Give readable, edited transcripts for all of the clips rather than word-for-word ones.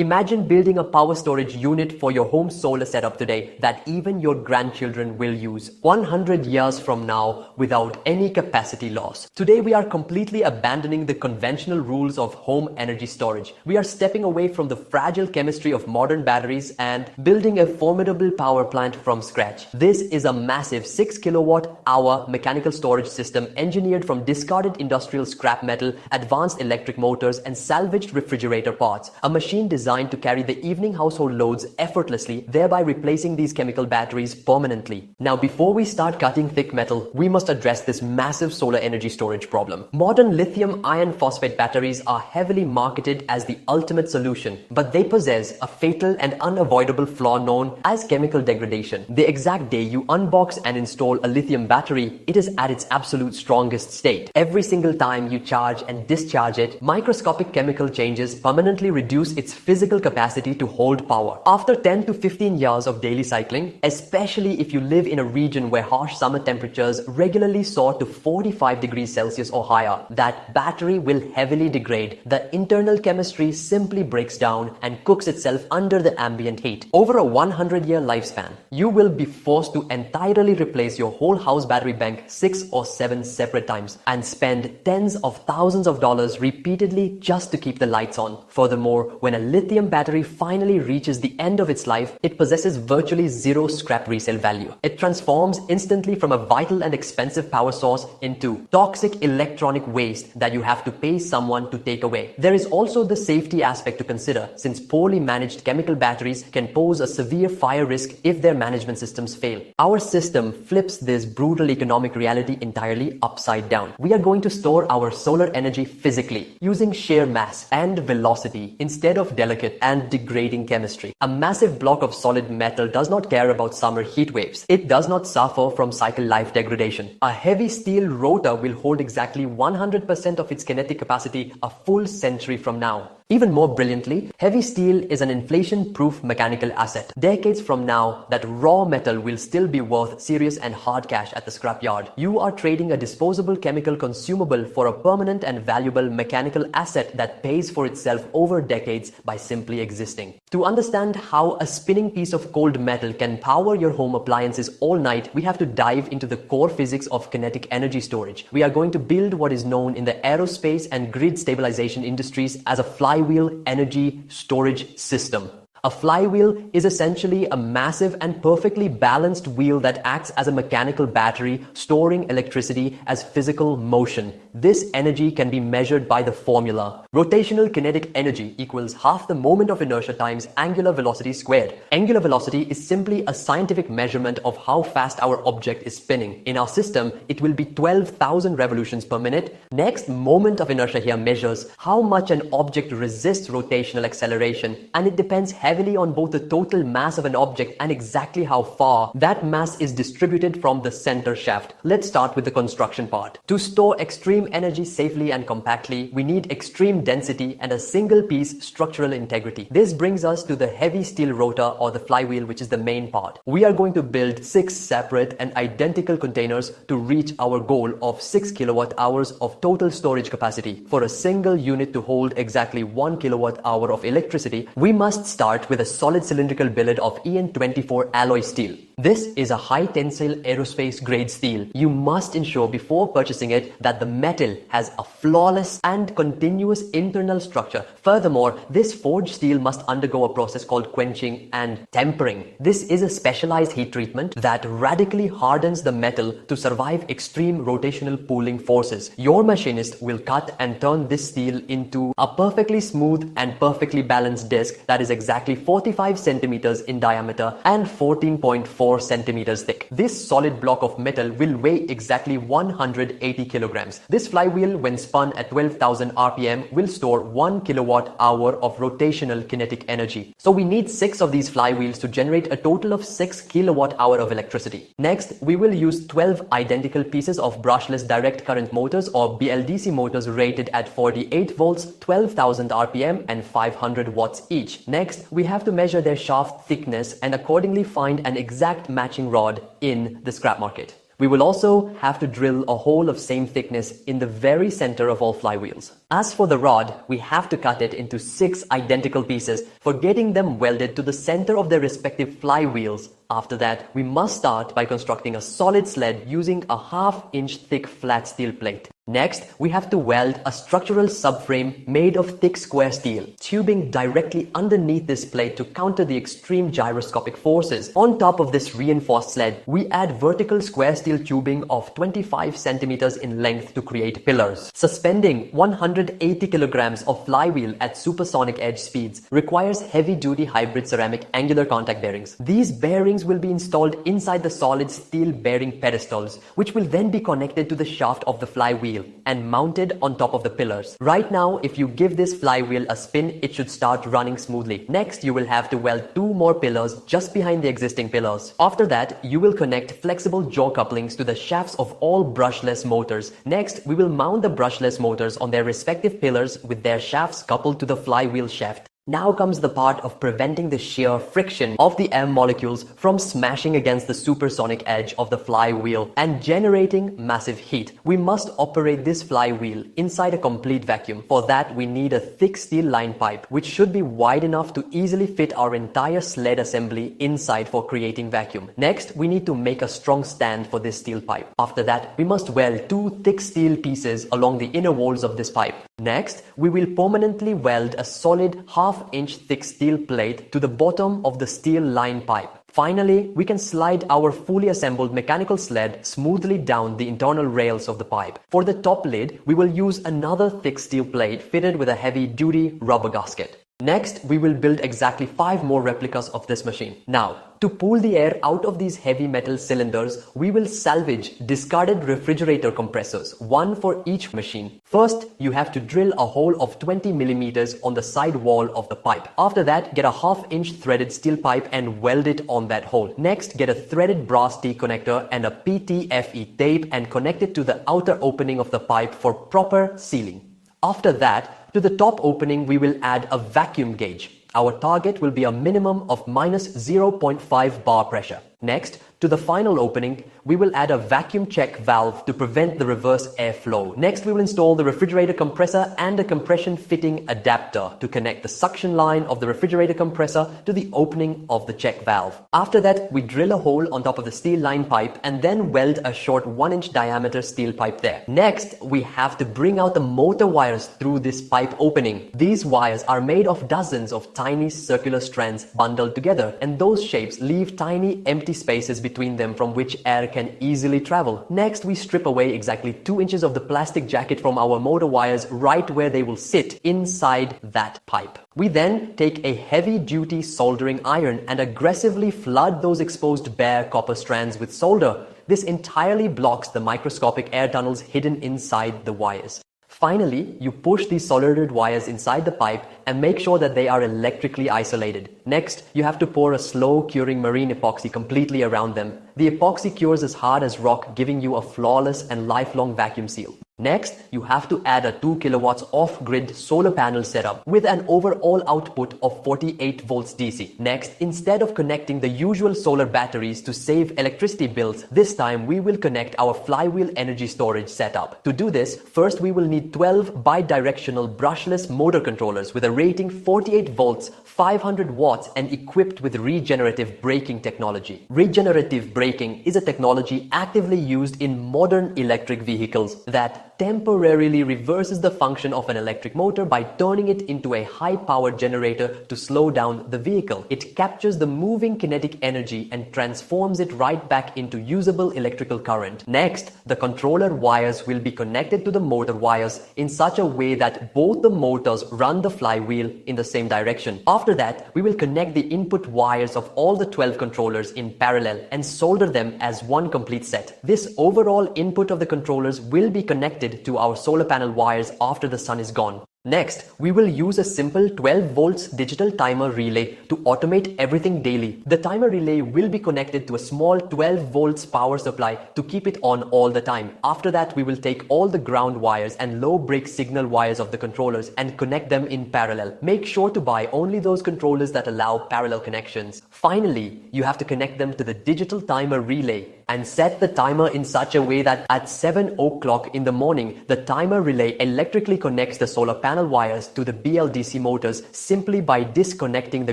Imagine building a power storage unit for your home solar setup today that even your grandchildren will use 100 years from now without any capacity loss. Today we are completely abandoning the conventional rules of home energy storage. We are stepping away from the fragile chemistry of modern batteries and building a formidable power plant from scratch. This is a massive 6 kilowatt-hour mechanical storage system engineered from discarded industrial scrap metal, advanced electric motors, and salvaged refrigerator parts. A machine designed to carry the evening household loads effortlessly, thereby replacing these chemical batteries permanently. Now, before we start cutting thick metal, we must address this massive solar energy storage problem. Modern lithium iron phosphate batteries are heavily marketed as the ultimate solution, but they possess a fatal and unavoidable flaw known as chemical degradation. The exact day you unbox and install a lithium battery, it is at its absolute strongest state. Every single time you charge and discharge it, microscopic chemical changes permanently reduce its physical capacity to hold power. After 10 to 15 years of daily cycling, especially if you live in a region where harsh summer temperatures regularly soar to 45 degrees Celsius or higher, that battery will heavily degrade. The internal chemistry simply breaks down and cooks itself under the ambient heat. Over a 100-year lifespan, you will be forced to entirely replace your whole house battery bank 6 or 7 separate times and spend tens of thousands of dollars repeatedly just to keep the lights on. Furthermore, when a lithium battery finally reaches the end of its life, it possesses virtually zero scrap resale value. It transforms instantly from a vital and expensive power source into toxic electronic waste that you have to pay someone to take away. There is also the safety aspect to consider, since poorly managed chemical batteries can pose a severe fire risk if their management systems fail. Our system flips this brutal economic reality entirely upside down. We are going to store our solar energy physically, using sheer mass and velocity instead of delicate and degrading chemistry. A massive block of solid metal does not care about summer heat waves. It does not suffer from cycle life degradation. A heavy steel rotor will hold exactly 100% of its kinetic capacity a full century from now. Even more brilliantly, heavy steel is an inflation-proof mechanical asset. Decades from now, that raw metal will still be worth serious and hard cash at the scrapyard. You are trading a disposable chemical consumable for a permanent and valuable mechanical asset that pays for itself over decades by simply existing. To understand how a spinning piece of cold metal can power your home appliances all night, we have to dive into the core physics of kinetic energy storage. We are going to build what is known in the aerospace and grid stabilization industries as a flywheel energy storage system. A flywheel is essentially a massive and perfectly balanced wheel that acts as a mechanical battery, storing electricity as physical motion. This energy can be measured by the formula. Rotational kinetic energy equals half the moment of inertia times angular velocity squared. Angular velocity is simply a scientific measurement of how fast our object is spinning. In our system, it will be 12,000 revolutions per minute. Next, moment of inertia here measures how much an object resists rotational acceleration, and it depends heavily on both the total mass of an object and exactly how far that mass is distributed from the center shaft. Let's start with the construction part. To store extreme energy safely and compactly, we need extreme density and a single piece structural integrity. This brings us to the heavy steel rotor, or the flywheel, which is the main part. We are going to build 6 separate and identical containers to reach our goal of 6 kilowatt hours of total storage capacity. For a single unit to hold exactly 1 kilowatt hour of electricity, we must start with a solid cylindrical billet of EN24 alloy steel. This is a high tensile aerospace grade steel. You must ensure before purchasing it that the metal has a flawless and continuous internal structure. Furthermore, this forged steel must undergo a process called quenching and tempering. This is a specialized heat treatment that radically hardens the metal to survive extreme rotational pulling forces. Your machinist will cut and turn this steel into a perfectly smooth and perfectly balanced disc that is exactly 45 centimeters in diameter and 14.4 centimeters thick. This solid block of metal will weigh exactly 180 kilograms. This flywheel, when spun at 12,000 RPM, will store 1 kilowatt hour of rotational kinetic energy. So we need 6 of these flywheels to generate a total of 6 kilowatt hour of electricity. Next, we will use 12 identical pieces of brushless direct current motors, or BLDC motors, rated at 48 volts, 12,000 RPM and 500 watts each. Next, we have to measure their shaft thickness and accordingly find an exact matching rod in the scrap market. We will also have to drill a hole of same thickness in the very center of all flywheels. As for the rod, we have to cut it into 6 identical pieces for getting them welded to the center of their respective flywheels. After that, we must start by constructing a solid sled using a 1/2 inch thick flat steel plate. Next, we have to weld a structural subframe made of thick square steel, tubing directly underneath this plate to counter the extreme gyroscopic forces. On top of this reinforced sled, we add vertical square steel tubing of 25 centimeters in length to create pillars. Suspending 180 kilograms of flywheel at supersonic edge speeds requires heavy-duty hybrid ceramic angular contact bearings. These bearings will be installed inside the solid steel bearing pedestals, which will then be connected to the shaft of the flywheel and mounted on top of the pillars. Right now, if you give this flywheel a spin, it should start running smoothly. Next, you will have to weld 2 more pillars just behind the existing pillars. After that, you will connect flexible jaw couplings to the shafts of all brushless motors. Next, we will mount the brushless motors on their respective pillars with their shafts coupled to the flywheel shaft. Now comes the part of preventing the sheer friction of the air molecules from smashing against the supersonic edge of the flywheel and generating massive heat. We must operate this flywheel inside a complete vacuum. For that, we need a thick steel line pipe, which should be wide enough to easily fit our entire sled assembly inside for creating vacuum. Next, we need to make a strong stand for this steel pipe. After that, we must weld 2 thick steel pieces along the inner walls of this pipe. Next, we will permanently weld a solid 1/2 inch thick steel plate to the bottom of the steel line pipe. Finally, we can slide our fully assembled mechanical sled smoothly down the internal rails of the pipe. For the top lid, we will use another thick steel plate fitted with a heavy-duty rubber gasket. Next, we will build exactly 5 more replicas of this machine. Now, to pull the air out of these heavy metal cylinders, we will salvage discarded refrigerator compressors, 1 for each machine. First, you have to drill a hole of 20 millimeters on the side wall of the pipe. After that, get a 1/2 inch threaded steel pipe and weld it on that hole. Next, get a threaded brass T-connector and a PTFE tape and connect it to the outer opening of the pipe for proper sealing. After that, to the top opening, we will add a vacuum gauge. Our target will be a minimum of minus 0.5 bar pressure. Next, to the final opening, we will add a vacuum check valve to prevent the reverse airflow. Next, we will install the refrigerator compressor and a compression fitting adapter to connect the suction line of the refrigerator compressor to the opening of the check valve. After that, we drill a hole on top of the steel line pipe and then weld a short 1 inch diameter steel pipe there. Next, we have to bring out the motor wires through this pipe opening. These wires are made of dozens of tiny circular strands bundled together, and those shapes leave tiny empty spaces between them from which air can easily travel. Next, we strip away exactly 2 inches of the plastic jacket from our motor wires right where they will sit inside that pipe. We then take a heavy-duty soldering iron and aggressively flood those exposed bare copper strands with solder. This entirely blocks the microscopic air tunnels hidden inside the wires. Finally, you push these soldered wires inside the pipe and make sure that they are electrically isolated. Next, you have to pour a slow curing marine epoxy completely around them. The epoxy cures as hard as rock, giving you a flawless and lifelong vacuum seal. Next, you have to add a 2 kilowatts off-grid solar panel setup with an overall output of 48 volts DC. Next, instead of connecting the usual solar batteries to save electricity bills, this time we will connect our flywheel energy storage setup. To do this, first we will need 12 bi-directional brushless motor controllers with a rating 48 volts, 500 watts and equipped with regenerative braking technology. Regenerative braking is a technology actively used in modern electric vehicles that temporarily reverses the function of an electric motor by turning it into a high-powered generator to slow down the vehicle. It captures the moving kinetic energy and transforms it right back into usable electrical current. Next, the controller wires will be connected to the motor wires in such a way that both the motors run the flywheel in the same direction. After that, we will connect the input wires of all the 12 controllers in parallel and solder them as one complete set. This overall input of the controllers will be connected to our solar panel wires after the sun is gone. Next, we will use a simple 12 volts digital timer relay to automate everything daily. The timer relay will be connected to a small 12 volts power supply to keep it on all the time. After that, we will take all the ground wires and low break signal wires of the controllers and connect them in parallel. Make sure to buy only those controllers that allow parallel connections. Finally, you have to connect them to the digital timer relay and set the timer in such a way that at 7 o'clock in the morning, the timer relay electrically connects the solar panel wires to the BLDC motors simply by disconnecting the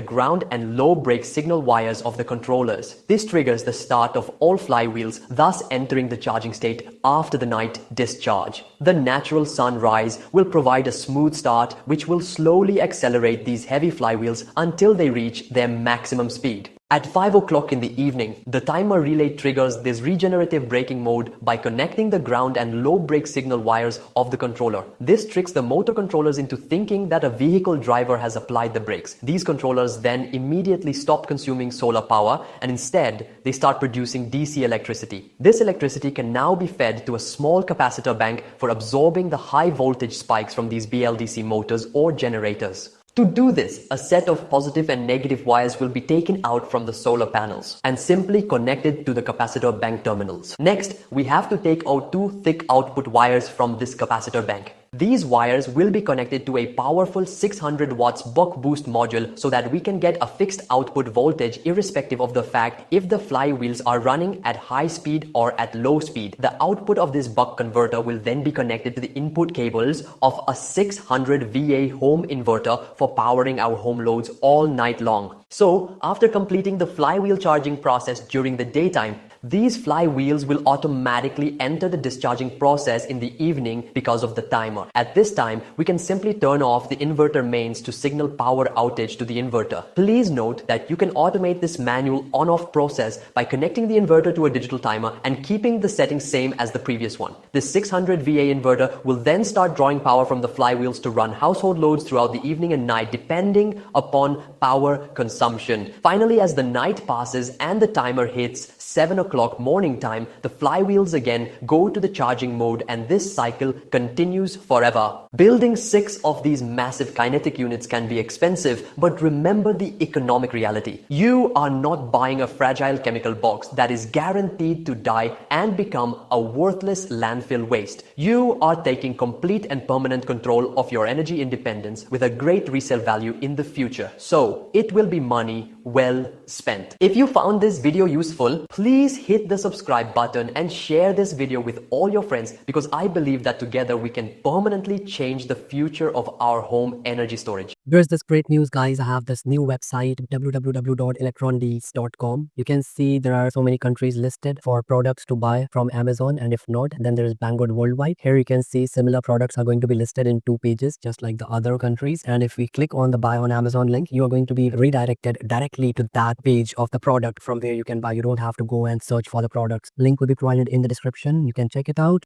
ground and low break signal wires of the controllers. This triggers the start of all flywheels, thus entering the charging state after the night discharge. The natural sunrise will provide a smooth start which will slowly accelerate these heavy flywheels until they reach their maximum speed. At 5 o'clock in the evening, the timer relay triggers this regenerative braking mode by connecting the ground and low brake signal wires of the controller. This tricks the motor controllers into thinking that a vehicle driver has applied the brakes. These controllers then immediately stop consuming solar power and instead they start producing DC electricity. This electricity can now be fed to a small capacitor bank for absorbing the high voltage spikes from these BLDC motors or generators. To do this, a set of positive and negative wires will be taken out from the solar panels and simply connected to the capacitor bank terminals. Next, we have to take out two thick output wires from this capacitor bank. These wires will be connected to a powerful 600 watts buck boost module so that we can get a fixed output voltage irrespective of the fact if the flywheels are running at high speed or at low speed. The output of this buck converter will then be connected to the input cables of a 600 VA home inverter for powering our home loads all night long. So, after completing the flywheel charging process during the daytime, these flywheels will automatically enter the discharging process in the evening because of the timer. At this time, we can simply turn off the inverter mains to signal power outage to the inverter. Please note that you can automate this manual on-off process by connecting the inverter to a digital timer and keeping the settings same as the previous one. This 600 VA inverter will then start drawing power from the flywheels to run household loads throughout the evening and night depending upon power consumption. Finally, as the night passes and the timer hits 7 o'clock morning time, the flywheels again go to the charging mode and this cycle continues forever. Building 6 of these massive kinetic units can be expensive, but remember the economic reality. You are not buying a fragile chemical box that is guaranteed to die and become a worthless landfill waste. You are taking complete and permanent control of your energy independence with a great resale value in the future. So, it will be money well spent. If you found this video useful, please hit the subscribe button and share this video with all your friends because I believe that together we can permanently change the future of our home energy storage. There's this great news, guys. I have this new website, www.electrondeals.com. You can see there are so many countries listed for products to buy from Amazon, and if not, then there is Banggood Worldwide. Here you can see similar products are going to be listed in 2 pages, just like the other countries. And if we click on the buy on Amazon link, you are going to be redirected directly to that page of the product from where you can buy. You don't have to go and search for the products. Link will be provided in the description. You can check it out.